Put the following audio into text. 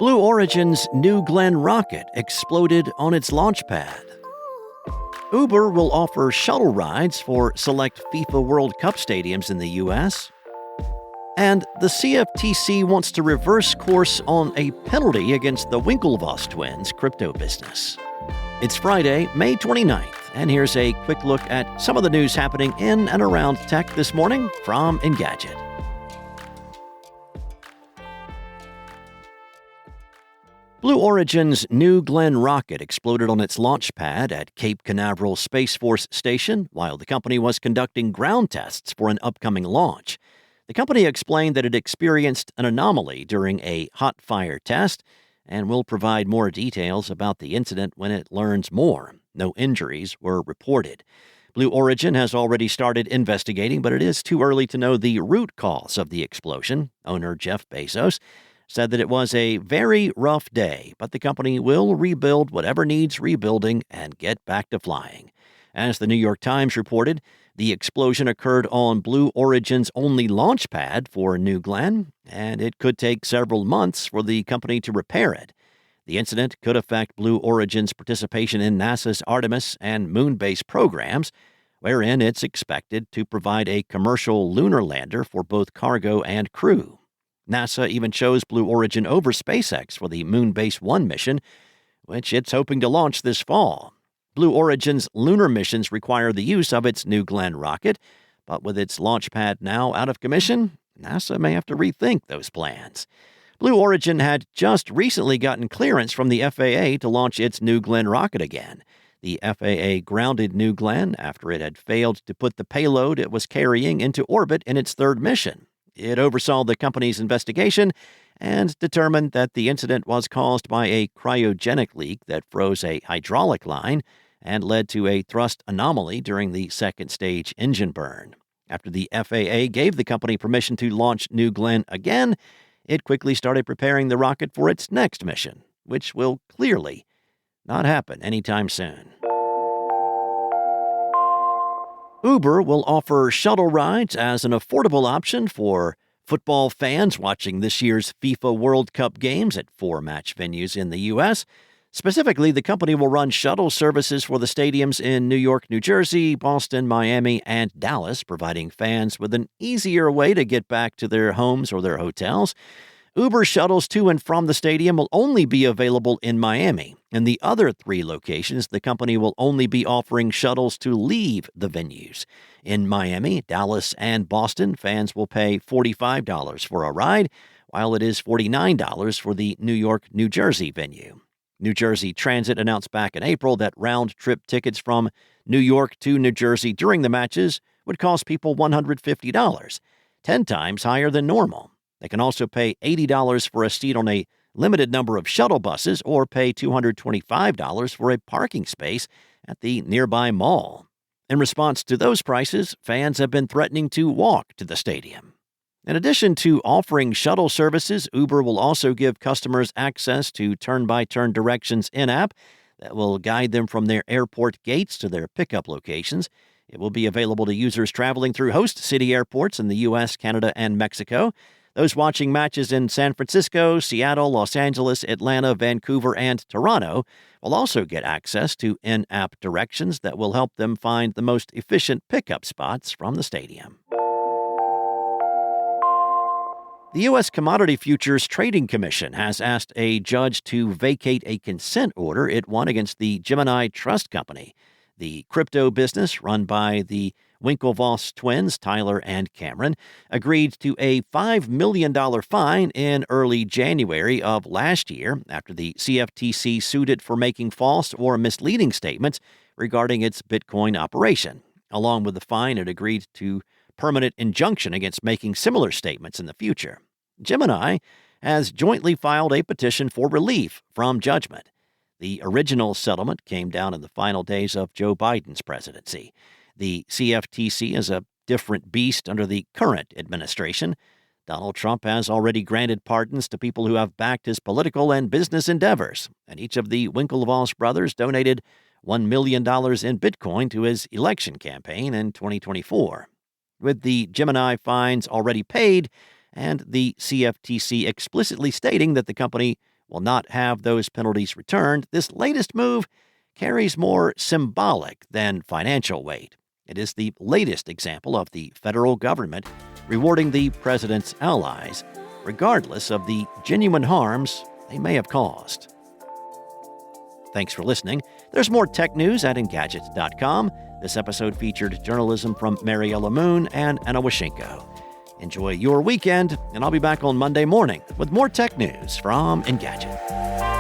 Blue Origin's New Glenn rocket exploded on its launch pad. Uber will offer shuttle rides for select FIFA World Cup stadiums in the U.S. And the CFTC wants to reverse course on a penalty against the Winklevoss twins' crypto business. It's Friday, May 29th, and here's a quick look at some of the news happening in and around tech this morning from Engadget. Blue Origin's New Glenn rocket exploded on its launch pad at Cape Canaveral Space Force Station while the company was conducting ground tests for an upcoming launch. The company explained that it experienced an anomaly during a hot fire test and will provide more details about the incident when it learns more. No injuries were reported. Blue Origin has already started investigating, but it is too early to know the root cause of the explosion. Owner Jeff Bezos said that it was a very rough day, but the company will rebuild whatever needs rebuilding and get back to flying. As the New York Times reported, the explosion occurred on Blue Origin's only launch pad for New Glenn, and it could take several months for the company to repair it. The incident could affect Blue Origin's participation in NASA's Artemis and moon base programs, wherein it's expected to provide a commercial lunar lander for both cargo and crew. NASA even chose Blue Origin over SpaceX for the Moon Base 1 mission, which it's hoping to launch this fall. Blue Origin's lunar missions require the use of its New Glenn rocket, but with its launch pad now out of commission, NASA may have to rethink those plans. Blue Origin had just recently gotten clearance from the FAA to launch its New Glenn rocket again. The FAA grounded New Glenn after it had failed to put the payload it was carrying into orbit in its third mission. It oversaw the company's investigation and determined that the incident was caused by a cryogenic leak that froze a hydraulic line and led to a thrust anomaly during the second stage engine burn. After the FAA gave the company permission to launch New Glenn again, it quickly started preparing the rocket for its next mission, which will clearly not happen anytime soon. Uber will offer shuttle rides as an affordable option for football fans watching this year's FIFA World Cup games at 4 match venues in the U.S. Specifically, the company will run shuttle services for the stadiums in New York, New Jersey, Boston, Miami, and Dallas, providing fans with an easier way to get back to their homes or their hotels. Uber shuttles to and from the stadium will only be available in Miami. In the other 3 locations, the company will only be offering shuttles to leave the venues. In Miami, Dallas, and Boston, fans will pay $45 for a ride, while it is $49 for the New York, New Jersey venue. New Jersey Transit announced back in April that round-trip tickets from New York to New Jersey during the matches would cost people $150, 10 times higher than normal. They can also pay $80 for a seat on a limited number of shuttle buses or pay $225 for a parking space at the nearby mall. In response to those prices, fans have been threatening to walk to the stadium. In addition to offering shuttle services, Uber will also give customers access to turn-by-turn directions in-app that will guide them from their airport gates to their pickup locations. It will be available to users traveling through host city airports in the U.S., Canada, and Mexico. Those watching matches in San Francisco, Seattle, Los Angeles, Atlanta, Vancouver, and Toronto will also get access to in-app directions that will help them find the most efficient pickup spots from the stadium. The U.S. Commodity Futures Trading Commission has asked a judge to vacate a consent order it won against the Gemini Trust Company. The crypto business, run by the Winklevoss twins, Tyler and Cameron, agreed to a $5 million fine in early January of last year after the CFTC sued it for making false or misleading statements regarding its Bitcoin operation. Along with the fine, it agreed to permanent injunction against making similar statements in the future. Gemini has jointly filed a petition for relief from judgment. The original settlement came down in the final days of Joe Biden's presidency. The CFTC is a different beast under the current administration. Donald Trump has already granted pardons to people who have backed his political and business endeavors, and each of the Winklevoss brothers donated $1 million in Bitcoin to his election campaign in 2024. With the Gemini fines already paid and the CFTC explicitly stating that the company will not have those penalties returned, this latest move carries more symbolic than financial weight. It is the latest example of the federal government rewarding the president's allies, regardless of the genuine harms they may have caused. Thanks for listening. There's more tech news at Engadget.com. This episode featured journalism from Mariella Moon and Anna Washenko. Enjoy your weekend, and I'll be back on Monday morning with more tech news from Engadget.